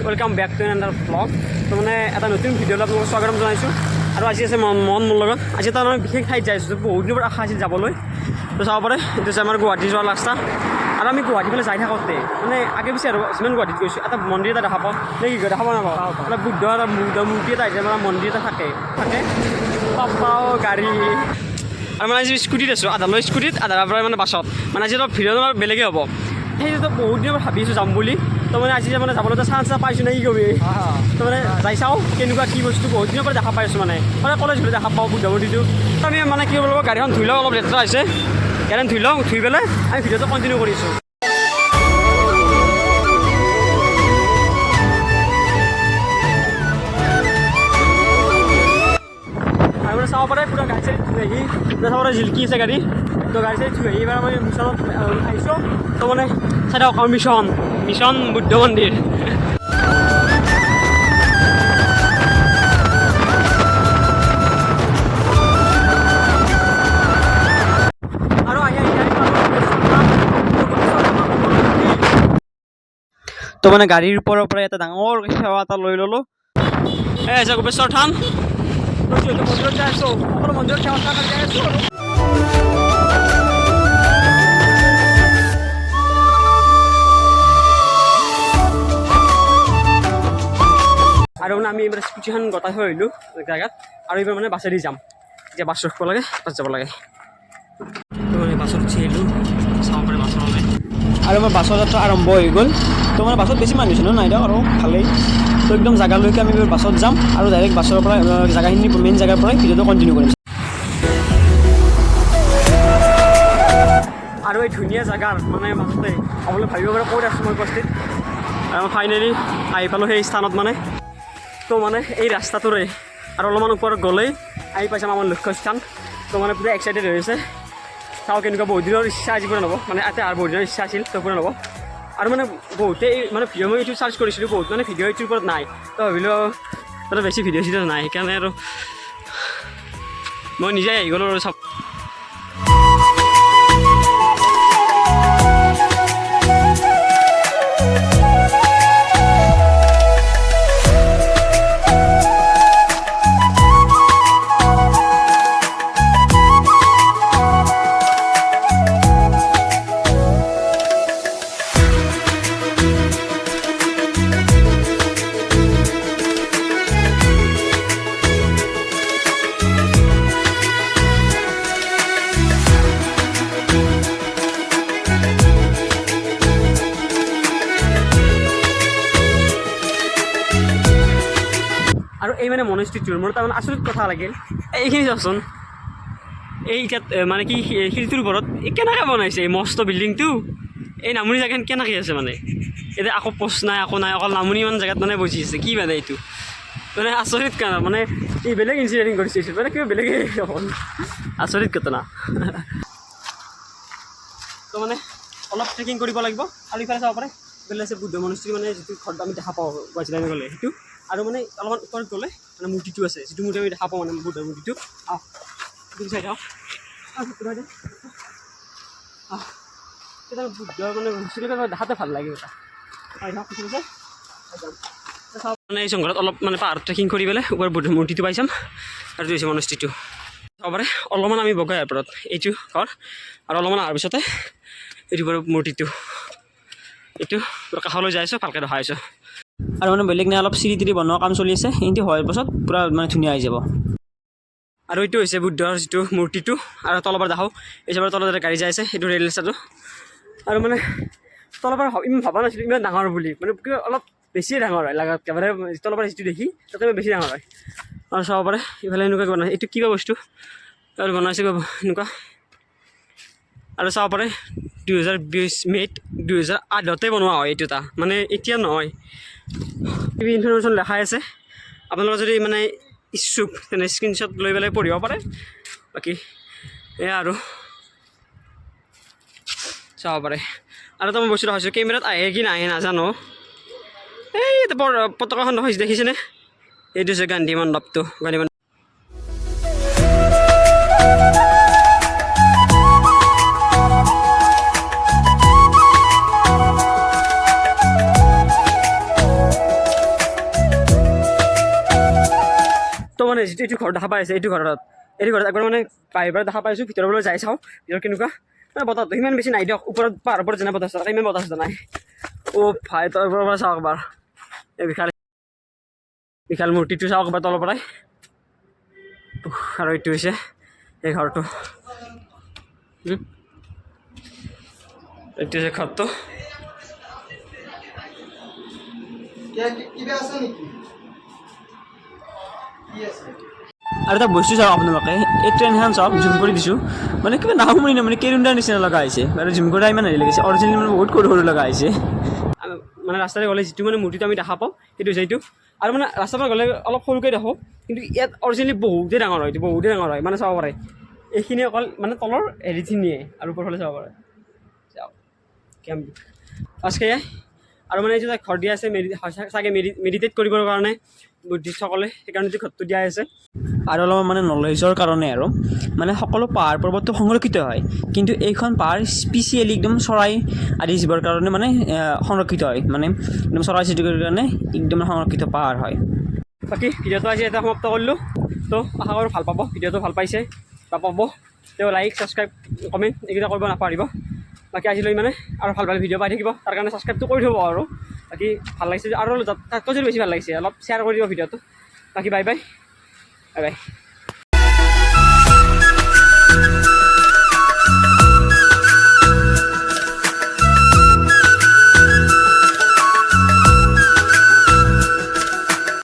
Welcome back to another blog. তো মানে এটা নতুন ভিডিঅ'লৈ আপোনালোকক স্বাগতম জনাইছোঁ। আৰু আজি আছে মন মোৰ লগত। আজি এটা মানে বিশেষ ঠাইত যাই আছোঁ, বহুত দিনৰ পৰা আশা আছিল যাবলৈ। তো চাব পাৰে এইটো হৈছে আমাৰ গুৱাহাটী যোৱাৰ ৰাস্তা। আৰু আমি গুৱাহাটী ফালে যাই থাকোঁতে মানে আগে পিছে আৰু যিমান গুৱাহাটীত গৈছোঁ এটা মন্দিৰ এটা দেখা পাওঁ, নে কি দেখা পাওঁ নাপাওঁ, এটা বুদ্ধ এটা মূৰ্তি এটা আহিছে, মানে মন্দিৰ এটা থাকে পাওঁ গাড়ী। আৰু মানে আজি স্কুটিত আছোঁ, আধা লৈ স্কুটিত আধাৰ পৰা মানে বাছত। মানে আজি অলপ ভিডিঅ'টো অলপ বেলেগে হ'ব। সেইটো বহুত দিনৰ পৰা ভাবি আছোঁ যাম বুলি। তো মানে আজি মানে যাবলৈ চান্স এটা পাইছোঁ নে কি কবি। তো মানে যাই চাওঁ কেনেকুৱা কি বস্তু, বহুত দিনৰ পৰা দেখা পাইছোঁ মানে কলেজ হ'লে দেখা পাওঁ বুদ্ধ মূৰ্তিটো। আমি মানে কি কৰিব লাগিব, গাড়ীখন ধুই লওঁ, অলপ লেতেৰা হৈছে, গাড়ীখন ধুই লওঁ, ধুই পেলাই আমি ভিডিঅ'টো কণ্টিনিউ কৰিছোঁ। আৰু মানে চাব পাৰে পুৰা গাড়ী চাড়ী ধুই আহি চাব পাৰে জিলকি আছে গাড়ী। তো গাড়ী চাড়ী ধুই আহি এইবাৰ আমি মিছনত আহিছোঁ। তো মানে চাই থাকক মিছন বুদ্ধ মন্দিৰ। আৰু আহি তো মানে গাড়ীৰ ওপৰৰ পৰা এটা ডাঙৰ সেৱা এটা লৈ ল'লোঁ। এই আছে গোপেশ্বৰ থান। মন্দিৰত যাই আছোঁ, সকলো মন্দিৰত সেৱা চেৱা কৰি যাই আছোঁ। আৰু মানে আমি এইবাৰ স্কুটিখন গতাই থৈ আহিলোঁ জেগাত। আৰু এইবাৰ মানে বাছেদি যাম। এতিয়া বাছ ৰখিব লাগে, বাছ যাব লাগে। তো মানে বাছত উঠি আহিলোঁ, চাব পাৰে বাছৰ মানে। আৰু আমাৰ বাছৰ যাত্ৰা আৰম্ভ হৈ গ'ল। তো মানে বাছত বেছি মানুহ হৈছে নাই দিয়ক, আৰু ভালেই। তো একদম জেগালৈকে আমি বাছত যাম আৰু ডাইৰেক্ট বাছৰ পৰা জেগাখিনি মেইন জেগাৰ পৰাই ভিডিঅ'টো কণ্টিনিউ কৰিম। আৰু এই ধুনীয়া জেগাৰ মানে মাজতে আপোনালোকে ভাবিব পাৰে ক'ত আছোঁ মই উপস্থিত। আৰু ফাইনেলি আহি পালোঁ সেই স্থানত মানে। তো মানে এই ৰাস্তাটোৰে আৰু অলপমান ওপৰত গ'লেই আহি পাইছে আমাৰ লক্ষ্যস্থান। তো মানে পুৰা এক্সাইটেড হৈ আছে, চাওঁ কেনেকুৱা। বহুত দিনৰ ইচ্ছা আজি পূৰণ হ'ব, মানে ইয়াতে আৰু বহুত দিনৰ ইচ্ছা আছিল, তো পূৰণ হ'ব। আৰু মানে বহুতেই মানে ভিডিঅ' মই ইউটিউব চাৰ্চ কৰিছিলোঁ, বহুত মানে ভিডিঅ' ইউটিউবৰ ওপৰত নাই। তো ভাবিলোঁ তাতে বেছি ভিডিঅ' চিডিঅ' নাই, সেইকাৰণে আৰু মই নিজে আহি গ'লোঁ আৰু চাব। আৰু এই মানে মনেষ্ট্ৰিটোৰ মোৰ তাৰমানে আচৰিত কথা লাগিল। এইখিনি চাওকচোন, এই ইয়াত মানে কি শিলটোৰ ওপৰত এই কেনেকৈ বনাইছে এই মস্ত বিল্ডিংটো। এই নামনি জেগাখন কেনেকৈ আছে মানে, এতিয়া আকৌ পোষ্ট নাই, আকৌ নাই, অকল নামনি ইমান জেগাত মানে বজি আছে। কি মানে এইটো মানে আচৰিত কাৰণে মানে এই বেলেগ ইঞ্জিনিয়াৰিং কৰিছে, মানে কিবা বেলেগেই অকল আচৰিত ঘটনা। তো মানে অলপ ট্ৰেকিং কৰিব লাগিব। আৰু ইফালে চাব পাৰে এইফালে আছে বুদ্ধ মনেষ্ট্ৰী, মানে যিটো ঘৰটো আমি দেখা পাওঁ গুৱাহাটীলৈ গ'লে সেইটো। আৰু মানে অলপমান ওপৰত গ'লে মানে মূৰ্তিটো আছে, যিটো মূৰ্তি আমি দেখা পাওঁ মানে বুদ্ধ মূৰ্তিটো। সেইটো চাই যাওঁ, বুদ্ধ মানে মূৰ্তিটো দেখাতে ভাল লাগে এটা। মানে এই জংঘলত অলপ মানে পাহাৰত ট্ৰেকিং কৰি পেলাই ওপৰত বুদ্ধ মূৰ্তিটো পাই যাম। আৰু এইটো হৈছে মনেষ্ট্ৰীটো। চাব পাৰে অলপমান আমি বগাই ওপৰত এইটো ঘৰ, আৰু অলপমান অহাৰ পিছতে এইটো মূৰ্তিটো, এইটো পূৰা কাষলৈ যাই আছোঁ, ভালকৈ দেখাই আছোঁ। আৰু মানে বেলেগ নাই, অলপ চিৰি তিৰি বনোৱা কাম চলি আছে, সেইটো হোৱাৰ পাছত পূৰা মানে ধুনীয়া হৈ যাব। আৰু এইটো হৈছে বুদ্ধৰ যিটো মূৰ্তিটো। আৰু তলৰ পৰা দেখাওঁ, এই চবৰ তলত এটা গাড়ী যাই আছে, সেইটো ৰেল ৰাস্তাটো। আৰু মানে তলৰ পৰা ইমান ভবা নাছিলোঁ ইমান ডাঙৰ বুলি, মানে কিবা অলপ বেছিয়ে ডাঙৰ হয় লাগাতকৈ, মানে তলৰ পৰা যিটো দেখি তাতে বেছি ডাঙৰ হয়। আৰু চাব পাৰে ইফালে এনেকুৱা বনাইছে, এইটো কিবা বস্তু আৰু বনাইছে এনেকুৱা। আৰু চাব পাৰে 2020 মে'ত 2008 বনোৱা হয় এইটো এটা, মানে এতিয়া নহয়। টিভি ইনফৰমেশ্যন লেখাই আছে, আপোনালোকে যদি মানে ইচ্ছুক তেনে স্ক্ৰীনশ্বট লৈ পেলাই পঢ়িব পাৰে। বাকী এয়া আৰু চাব পাৰে। আৰু এটা মই বস্তু দেখাইছোঁ, কেমেৰাত আহে কি নাহে নাজানো। এই পতাকাখন দেখিছেনে, এইটো হৈছে গান্ধী মণ্ডপটো, গান্ধী মণ্ডপ। মানে যিটো এইটো ঘৰ দেখা পাই আছে এইটো ঘৰত একবাৰ মানে বাহিৰৰ দেখা পাইছোঁ ভিতৰৰ পৰা যাই চাওঁ ভিতৰত কেনেকুৱা মানে বতাহটো সিমান বেছি নাই দিয়ক ওপৰত পাহাৰৰ ওপৰত যেনে বতাহ আছে ইমান বতাহ নাই ভাই তলৰ পৰা চাওক এবাৰ এই বিশাল মূৰ্তিটো চাওক এবাৰ তলৰ পৰাই আৰু এইটো হৈছে এই ঘৰটো এইটো হৈছে ঘৰটো আৰু এটা বস্তু চাওক আপোনালোকে এই ট্ৰেইনখন চাওক জুম কৰি দিছোঁ মানে কিবা নাহমৰি নাই মানে কেৰুণ্ডাৰ নিচিনা লগা হৈছে আৰু জুম কৰা ইমান হেৰি লাগিছে অৰিজিনেল মানে বহুত সৰু লগা হৈছে মানে ৰাস্তাৰে গ'লে যিটো মানে মূৰ্তিটো আমি দেখা পাওঁ সেইটো হৈছে এইটো আৰু মানে ৰাস্তাৰ পৰা গ'লে অলপ সৰুকৈ দেখোঁ কিন্তু ইয়াত অৰিজিনেলি বহুতেই ডাঙৰ হয় বহুতেই ডাঙৰ হয় মানে চাব পাৰে এইখিনি অকল মানে তলৰ হেৰিখিনিয়ে আৰু ওপৰফালে চাব পাৰে চাওক কেম্প আজকে আৰু মানে এইটো ঘৰ দিয়া আছে চাগে মেডিটেট কৰিবৰ কাৰণে বুদ্ধিষ্টসকলে সেইকাৰণে ঘৰটো দিয়া আছে আৰু অলপ মানে নলেজৰ কাৰণে আৰু মানে সকলো পাহাৰ পৰ্বতটো সংৰক্ষিত হয় কিন্তু এইখন পাহাৰ স্পেচিয়েলি একদম চৰাই আদি জীৱৰ কাৰণে মানে সংৰক্ষিত হয় মানে একদম চৰাই চিৰিকটিৰ কাৰণে একদম সংৰক্ষিত পাহাৰ হয় বাকী ভিডিঅ'টো আজি এটা সমাপ্ত কৰিলোঁ তো আশা কৰোঁ ভাল পাব ভিডিঅ'টো ভাল পাইছে বা পাব তেওঁ লাইক ছাবস্ক্ৰাইব কমেণ্ট এইকেইটা কৰিব নাপাহৰিব বাকী আজিলৈ মানে আৰু ভাল ভাল ভিডিঅ' পাই থাকিব তাৰ কাৰণে ছাবস্ক্ৰাইবটো কৰি থ'ব আৰু বাকী ভাল লাগিছে আৰু তাতকৈ যদি বেছি ভাল লাগিছে অলপ শ্বেয়াৰ কৰি দিব ভিডিঅ'টো বাকী বাই বাই